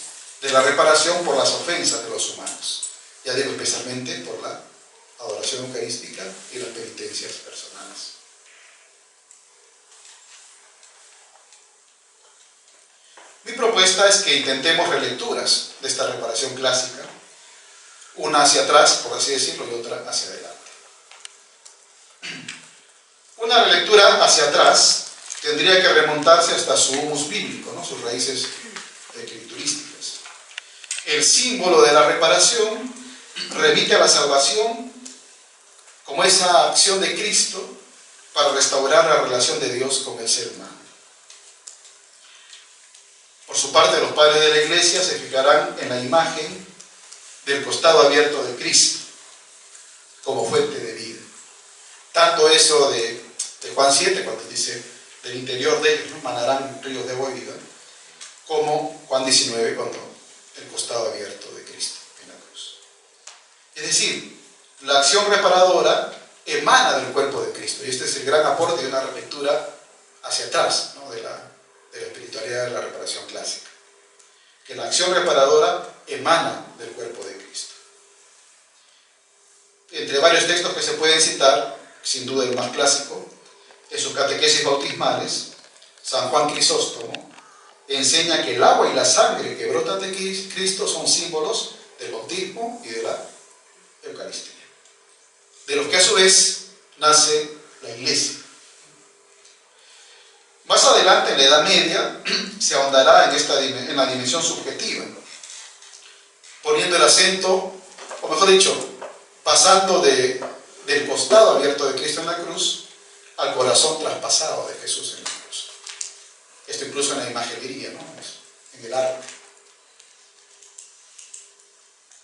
de la reparación por las ofensas de los humanos, ya digo especialmente por la adoración eucarística y las penitencias personales. Mi propuesta es que intentemos relecturas de esta reparación clásica, una hacia atrás, por así decirlo, y otra hacia adelante. Una relectura hacia atrás tendría que remontarse hasta su humus bíblico, ¿no?, sus raíces escriturísticas. El símbolo de la reparación remite a la salvación como esa acción de Cristo para restaurar la relación de Dios con el ser humano. Por su parte, los padres de la Iglesia se fijarán en la imagen del costado abierto de Cristo como fuente de vida. Tanto eso de Juan 7, cuando dice del interior de ellos, ¿no?, manarán ríos de agua viva, como Juan 19, cuando el costado abierto de Cristo en la cruz. Es decir, la acción reparadora emana del cuerpo de Cristo, y este es el gran aporte de una relectura hacia atrás, ¿no?, de la espiritualidad de la reparación clásica, que la acción reparadora emana del cuerpo de Cristo. Entre varios textos que se pueden citar, sin duda el más clásico, en sus catequesis bautismales, San Juan Crisóstomo enseña que el agua y la sangre que brotan de Cristo son símbolos del bautismo y de la Eucaristía, de los que a su vez nace la Iglesia. Más adelante, en la Edad Media, se ahondará en la dimensión subjetiva, poniendo el acento, o mejor dicho, pasando del costado abierto de Cristo en la cruz al corazón traspasado de Jesús en la cruz. Esto incluso en la imaginería, ¿no?, en el arte.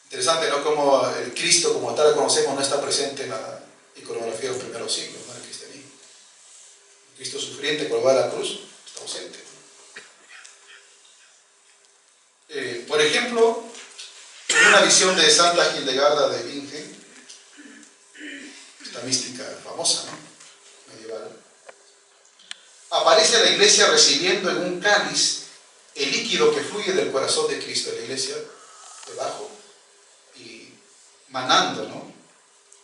Interesante, ¿no?, como el Cristo como tal lo conocemos no está presente en la iconografía de los primeros siglos, ¿no?, del cristianismo. El Cristo sufriente colgado a la cruz está ausente. Por ejemplo, en una visión de Santa Hildegarda de Bingen, esta mística famosa, ¿no?, medieval, aparece la iglesia recibiendo en un cáliz el líquido que fluye del corazón de Cristo, la iglesia debajo, y manando, ¿no?,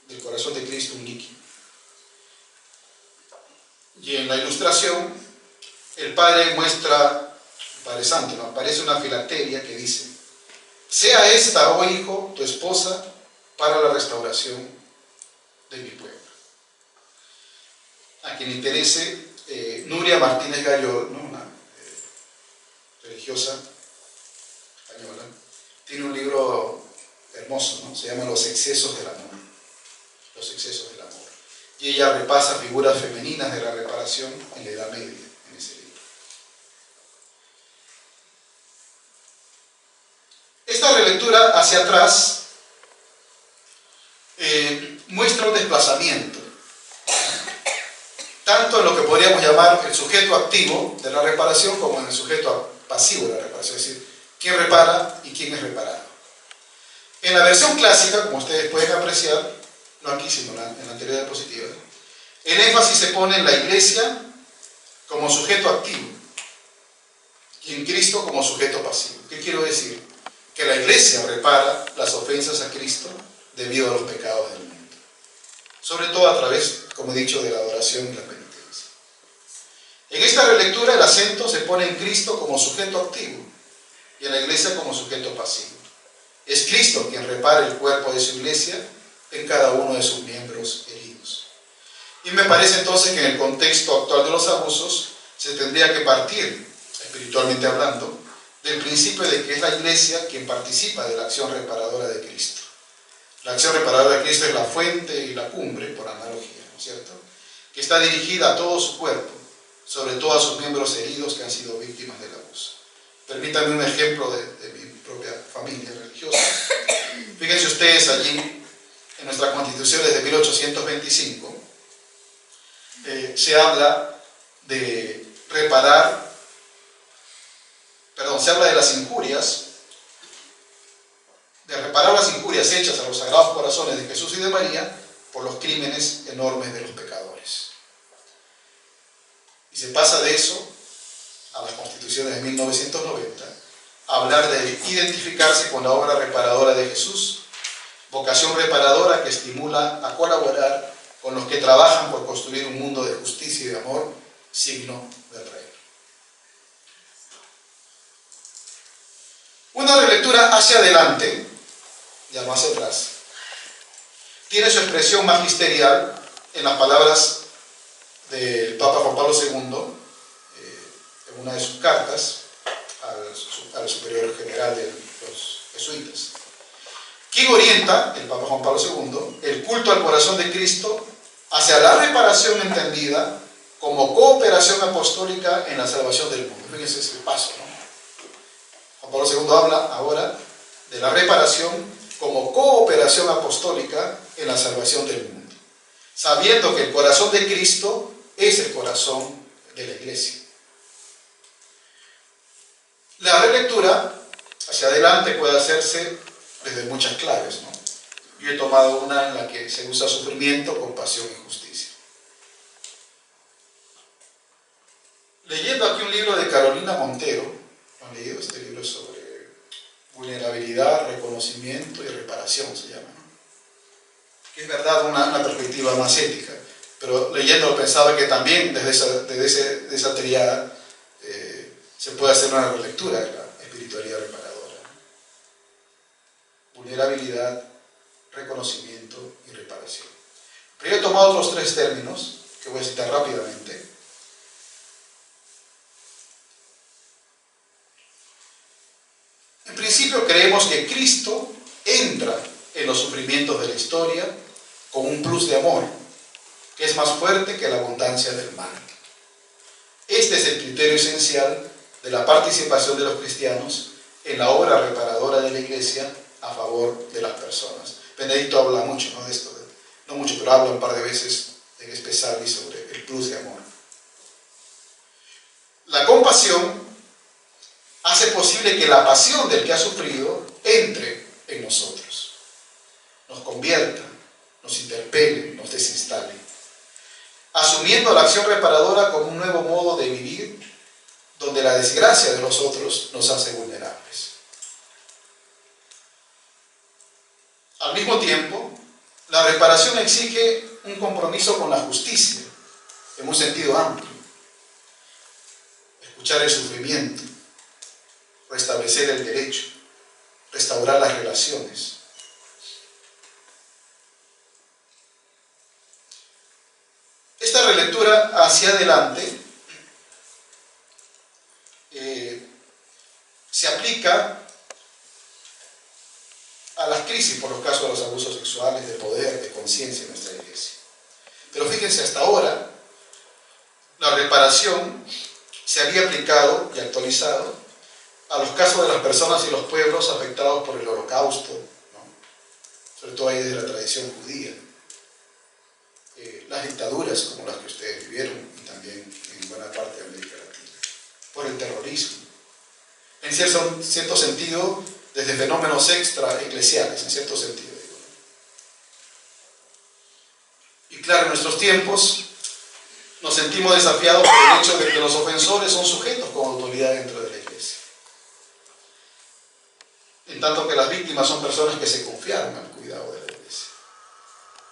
del corazón de Cristo un líquido. Y en la ilustración, el Padre muestra, el Padre Santo, ¿no?, aparece una filacteria que dice: sea esta, oh hijo, tu esposa para la restauración de mi pueblo. A quien interese, Nuria Martínez Gayol, ¿no?, una religiosa española, tiene un libro hermoso, ¿no?, se llama Los excesos del amor. Los excesos del amor. Y ella repasa figuras femeninas de la reparación en la Edad Media, en ese libro. Esta relectura hacia atrás muestra un desplazamiento, tanto en lo que podríamos llamar el sujeto activo de la reparación como en el sujeto pasivo de la reparación, es decir, quién repara y quién es reparado. En la versión clásica, como ustedes pueden apreciar, no aquí sino en la anterior diapositiva, el énfasis se pone en la iglesia como sujeto activo y en Cristo como sujeto pasivo. ¿Qué quiero decir? Que la iglesia repara las ofensas a Cristo debido a los pecados del mundo, sobre todo a través, como he dicho, de la adoración y la penitencia. En esta relectura el acento se pone en Cristo como sujeto activo y en la iglesia como sujeto pasivo. Es Cristo quien repara el cuerpo de su iglesia en cada uno de sus miembros heridos. Y me parece entonces que en el contexto actual de los abusos se tendría que partir, espiritualmente hablando, del principio de que es la iglesia quien participa de la acción reparadora de Cristo. La acción reparadora de Cristo es la fuente y la cumbre, por analogía, ¿no es cierto?, que está dirigida a todo su cuerpo, sobre todo a sus miembros heridos que han sido víctimas del abuso. Permítanme un ejemplo de mi propia familia religiosa. Fíjense ustedes allí, en nuestras constituciones de 1825, se habla de reparar, se habla de las injurias, de reparar las injurias hechas a los sagrados corazones de Jesús y de María por los crímenes enormes de los pecadores. Y se pasa de eso a las constituciones de 1990, a hablar de identificarse con la obra reparadora de Jesús, vocación reparadora que estimula a colaborar con los que trabajan por construir un mundo de justicia y de amor, signo del reino. Una relectura hacia adelante, ya no hacia atrás, tiene su expresión magisterial en las palabras del Papa Juan Pablo II, en una de sus cartas al superior general de los jesuitas, quien orienta, el Papa Juan Pablo II, el culto al corazón de Cristo hacia la reparación entendida como cooperación apostólica en la salvación del mundo. Fíjense ese paso, ¿no? Juan Pablo II habla ahora de la reparación como cooperación apostólica en la salvación del mundo, sabiendo que el corazón de Cristo es el corazón de la iglesia. La relectura hacia adelante puede hacerse desde muchas claves, ¿no? Yo he tomado una en la que se usa sufrimiento, compasión y justicia. Leyendo aquí un libro de Carolina Montero, ¿lo han leído? Este libro es sobre vulnerabilidad, reconocimiento y reparación, se llama, ¿no? Que es verdad una perspectiva más ética, pero leyéndolo pensaba que también desde esa triada se puede hacer una relectura de la espiritualidad reparadora, ¿no? Vulnerabilidad, reconocimiento y reparación. Pero yo he tomado otros tres términos que voy a citar rápidamente. En principio creemos que Cristo entra en los sufrimientos de la historia con un plus de amor, que es más fuerte que la abundancia del mal. Este es el criterio esencial de la participación de los cristianos en la obra reparadora de la Iglesia a favor de las personas. Benedicto habla mucho, ¿no?, de esto, no mucho, pero habla un par de veces en especial sobre el plus de amor. La compasión hace posible de que la pasión del que ha sufrido entre en nosotros, nos convierta, nos interpele, nos desinstale, asumiendo la acción reparadora como un nuevo modo de vivir, donde la desgracia de los otros nos hace vulnerables. Al mismo tiempo, la reparación exige un compromiso con la justicia, en un sentido amplio. Escuchar el sufrimiento, restablecer el derecho, restaurar las relaciones. Esta relectura hacia adelante se aplica a las crisis por los casos de los abusos sexuales, de poder, de conciencia en nuestra iglesia. Pero fíjense, hasta ahora la reparación se había aplicado y actualizado a los casos de las personas y los pueblos afectados por el Holocausto, ¿no? Sobre todo ahí de la tradición judía. Las dictaduras como las que ustedes vivieron y también en buena parte de América Latina, por el terrorismo. En cierto sentido, desde fenómenos extraeclesiales, en cierto sentido. Y claro, en nuestros tiempos nos sentimos desafiados por el hecho de que los ofensores son sujetos con autoridad dentro de la iglesia. En tanto que las víctimas son personas que se confiaron al cuidado de la iglesia.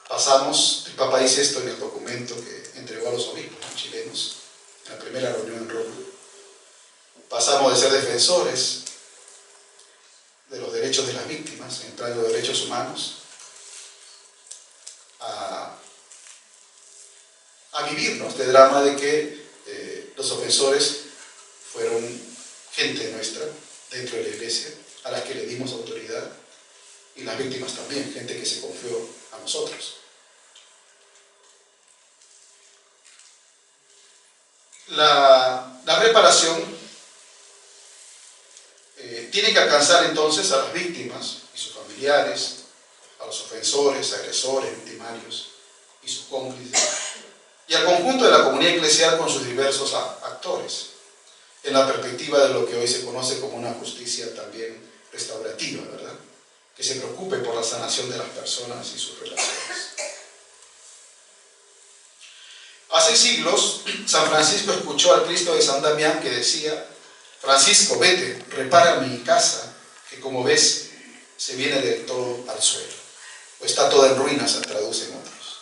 Pasamos, el Papa dice esto en el documento que entregó a los obispos chilenos, en la primera reunión en Roma. Pasamos de ser defensores de los derechos de las víctimas, en el plano de derechos humanos, a vivir, ¿no?, este drama de que los ofensores fueron gente nuestra, dentro de la iglesia, a las que le dimos autoridad, y las víctimas también, gente que se confió a nosotros. La reparación tiene que alcanzar entonces a las víctimas y sus familiares, a los ofensores, agresores, victimarios y sus cómplices, y al conjunto de la comunidad eclesial con sus diversos actores, en la perspectiva de lo que hoy se conoce como una justicia también restaurativa, ¿verdad?, que se preocupe por la sanación de las personas y sus relaciones. Hace siglos, San Francisco escuchó al Cristo de San Damián que decía: Francisco, vete, repara mi casa, que como ves, se viene del todo al suelo, o está toda en ruinas, se traducen otros.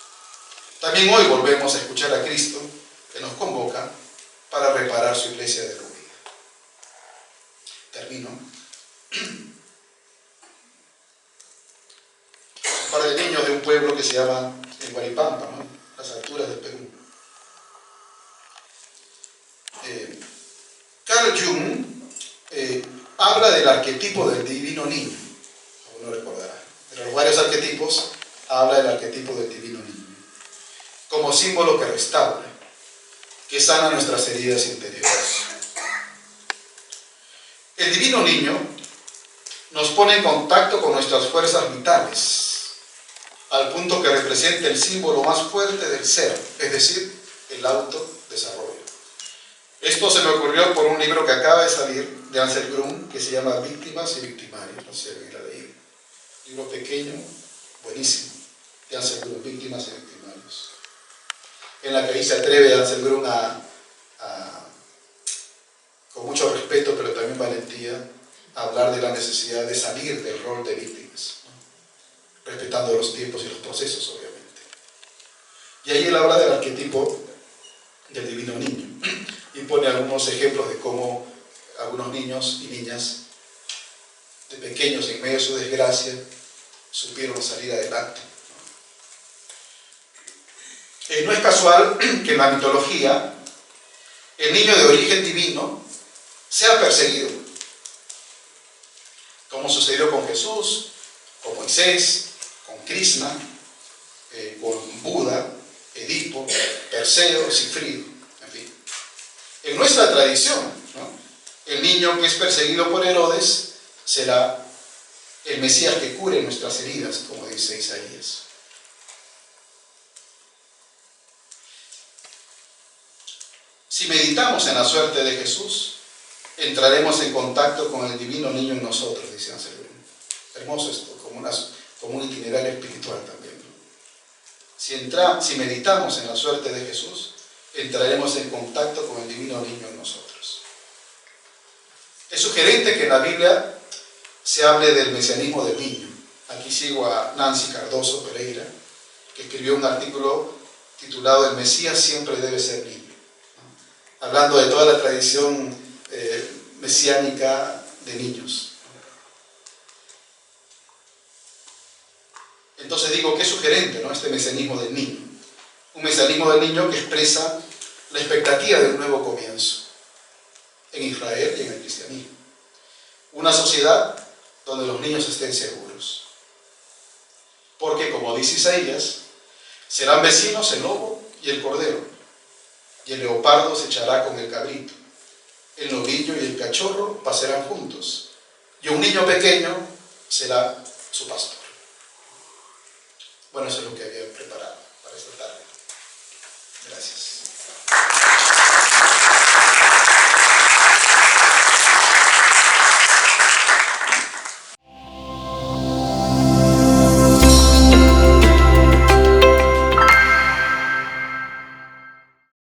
También hoy volvemos a escuchar a Cristo, que nos convoca para reparar su iglesia derruida. Termino. Un par de niños de un pueblo que se llama en Guaripampa, ¿no?, las alturas del Perú. Carl Jung habla del arquetipo del divino niño, uno recordará. De los varios arquetipos, habla del arquetipo del divino niño, como símbolo que restaura, que sana nuestras heridas interiores. El divino niño nos pone en contacto con nuestras fuerzas vitales, al punto que representa el símbolo más fuerte del ser, es decir, el autodesarrollo. Esto se me ocurrió por un libro que acaba de salir de Ansel Grum, que se llama Víctimas y Victimarios, no sé si alguien lo ha leído. Libro pequeño, buenísimo, de Ansel Grum, Víctimas y Victimarios, en la que ahí se atreve Ansel Grum con mucho respeto, pero también valentía, a hablar de la necesidad de salir del rol de víctimas, ¿no?, respetando los tiempos y los procesos, obviamente. Y ahí él habla del arquetipo del divino niño, y pone algunos ejemplos de cómo algunos niños y niñas de pequeños, en medio de su desgracia, supieron salir adelante. No es casual que en la mitología el niño de origen divino sea perseguido, como sucedió con Jesús, con Moisés, con Krishna, con Buda, Edipo, Perseo, Sigfrido, en fin. En nuestra tradición, ¿no?, el niño que es perseguido por Herodes será el Mesías que cure nuestras heridas, como dice Isaías. Si meditamos en la suerte de Jesús, entraremos en contacto con el divino niño en nosotros, dice Anselmo. Hermoso esto, como un itinerario espiritual también, ¿no? Si meditamos en la suerte de Jesús, entraremos en contacto con el divino niño en nosotros. Es sugerente que en la Biblia se hable del mesianismo del niño. Aquí sigo a Nancy Cardoso Pereira, que escribió un artículo titulado "El Mesías siempre debe ser niño", ¿no? Hablando de toda la tradición mesiánica de niños. Entonces digo, qué sugerente, ¿no?, este mesianismo del niño. Un mesianismo del niño que expresa la expectativa de un nuevo comienzo en Israel y en el cristianismo. Una sociedad donde los niños estén seguros. Porque, como dice Isaías, serán vecinos el lobo y el cordero, y el leopardo se echará con el cabrito, el novillo y el cachorro pasarán juntos, y un niño pequeño será su pastor. Bueno, eso es lo que había preparado para esta tarde.